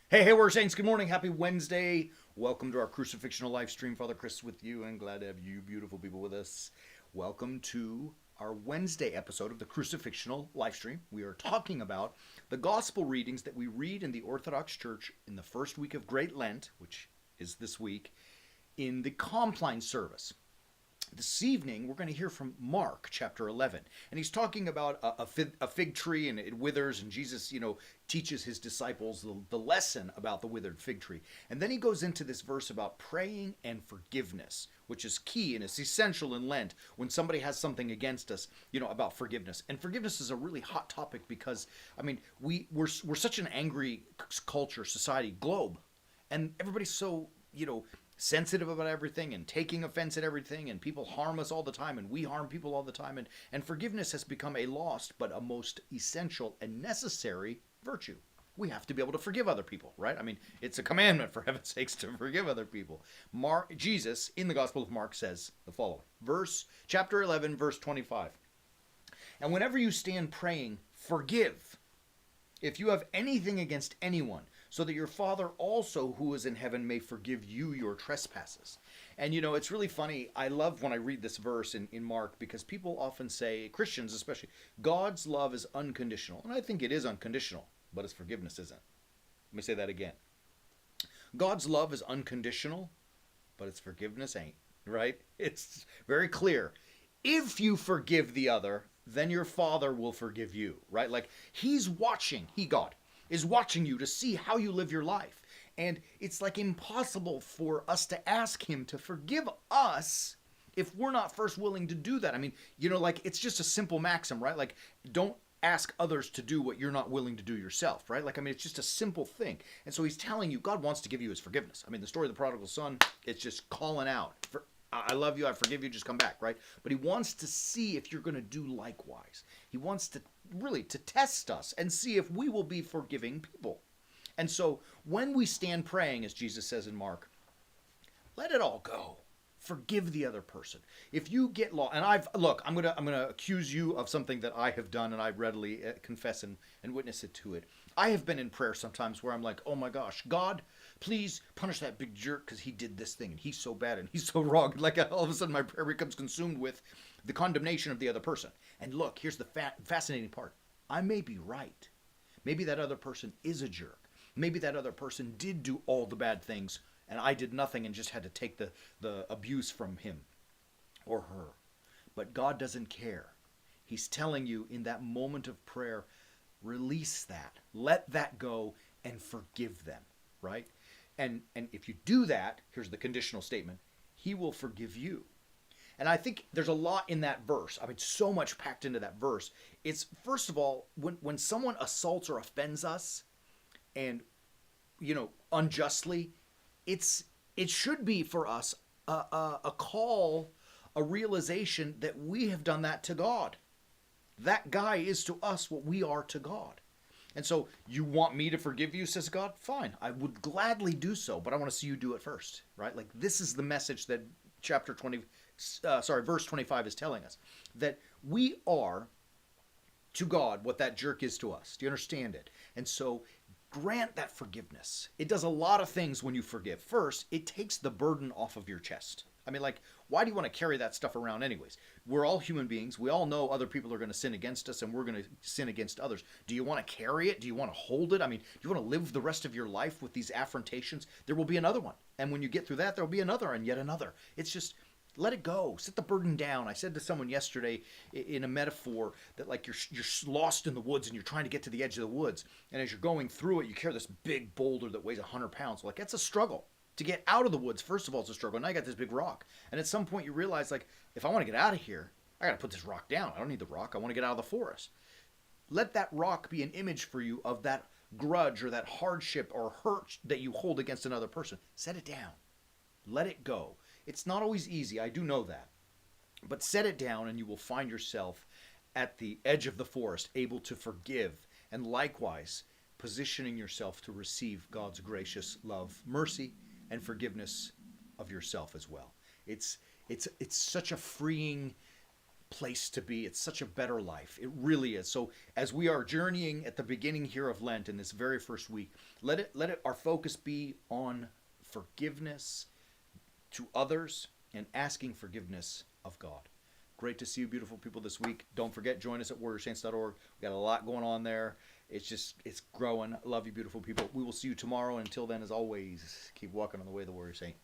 Hey, Warrior Saints, good morning. Happy Wednesday. Welcome to our Crucifixional live stream. Father Chris with you, and glad to have you beautiful people with us. Welcome to our Wednesday episode of the Crucifixional live stream. We are talking about the gospel readings that we read in the Orthodox Church in the first week of Great Lent, which is this week, in the Compline service. This evening, we're going to hear from Mark chapter 11. And he's talking about a fig tree and it withers, and Jesus, teaches his disciples the lesson about the withered fig tree. And then he goes into this verse about praying and forgiveness, which is key and it's essential in Lent when somebody has something against us, about forgiveness. And forgiveness is a really hot topic because, we're such an angry culture, society, globe. And everybody's so, sensitive about everything and taking offense at everything, and people harm us all the time and we harm people all the time, and forgiveness has become a lost but a most essential and necessary virtue. We have to be able to forgive other people, right? It's a commandment, for heaven's sakes, to forgive other people. Jesus in the Gospel of Mark says the following, chapter 11 verse 25, and whenever you stand praying, forgive if you have anything against anyone, so that your Father also who is in heaven may forgive you your trespasses. And it's really funny. I love when I read this verse in Mark, because people often say, Christians especially, God's love is unconditional. And I think it is unconditional, but his forgiveness isn't. Let me say that again. God's love is unconditional, but its forgiveness ain't, right? It's very clear. If you forgive the other, then your Father will forgive you, right? Like he's watching, God is watching you to see how you live your life. And it's like impossible for us to ask him to forgive us if we're not first willing to do that. It's just a simple maxim, right? Like, don't ask others to do what you're not willing to do yourself, right? It's just a simple thing. And so he's telling you, God wants to give you his forgiveness. The story of the prodigal son, it's just calling out, I love you, I forgive you, just come back, right? But he wants to see if you're going to do likewise. He wants to really to test us and see if we will be forgiving people. And so when we stand praying, as Jesus says in Mark, let it all go. Forgive the other person. If you get lost, and I'm gonna accuse you of something that I have done, and I readily confess and witness it to it. I have been in prayer sometimes where I'm like, oh my gosh, God, please punish that big jerk because he did this thing and he's so bad and he's so wrong. Like all of a sudden my prayer becomes consumed with the condemnation of the other person. And look, here's the fascinating part. I may be right. Maybe that other person is a jerk. Maybe that other person did do all the bad things and I did nothing and just had to take the abuse from him or her. But God doesn't care. He's telling you in that moment of prayer, release that, let that go, and forgive them, right? And if you do that, here's the conditional statement, he will forgive you. And I think there's a lot in that verse. So much packed into that verse. It's, first of all, when someone assaults or offends us and, unjustly, it should be for us a call, a realization that we have done that to God. That guy is to us what we are to God. And so, you want me to forgive you, says God? Fine, I would gladly do so, but I want to see you do it first, right? Like, this is the message that verse 25 is telling us. That we are to God what that jerk is to us. Do you understand it? And so, grant that forgiveness. It does a lot of things when you forgive. First, it takes the burden off of your chest. Why do you want to carry that stuff around anyways? We're all human beings. We all know other people are going to sin against us and we're going to sin against others. Do you want to carry it? Do you want to hold it? Do you want to live the rest of your life with these affrontations? There will be another one. And when you get through that, there will be another and yet another. It's just, let it go. Set the burden down. I said to someone yesterday in a metaphor that like you're lost in the woods and you're trying to get to the edge of the woods. And as you're going through it, you carry this big boulder that weighs 100 pounds. Like, that's a struggle. To get out of the woods, first of all, it's a struggle. Now I got this big rock. And at some point you realize, like, if I want to get out of here, I got to put this rock down. I don't need the rock. I want to get out of the forest. Let that rock be an image for you of that grudge or that hardship or hurt that you hold against another person. Set it down. Let it go. It's not always easy. I do know that. But set it down and you will find yourself at the edge of the forest, able to forgive. And likewise, positioning yourself to receive God's gracious love, mercy, and forgiveness of yourself as well. It's such a freeing place to be. It's such a better life. It really is. So as we are journeying at the beginning here of Lent in this very first week, let it our focus be on forgiveness to others and asking forgiveness of God. Great to see you, beautiful people, this week. Don't forget, join us at warriorsaints.org. We got a lot going on there. It's growing. Love you, beautiful people. We will see you tomorrow. And until then, as always, keep walking on the way of the warrior saint.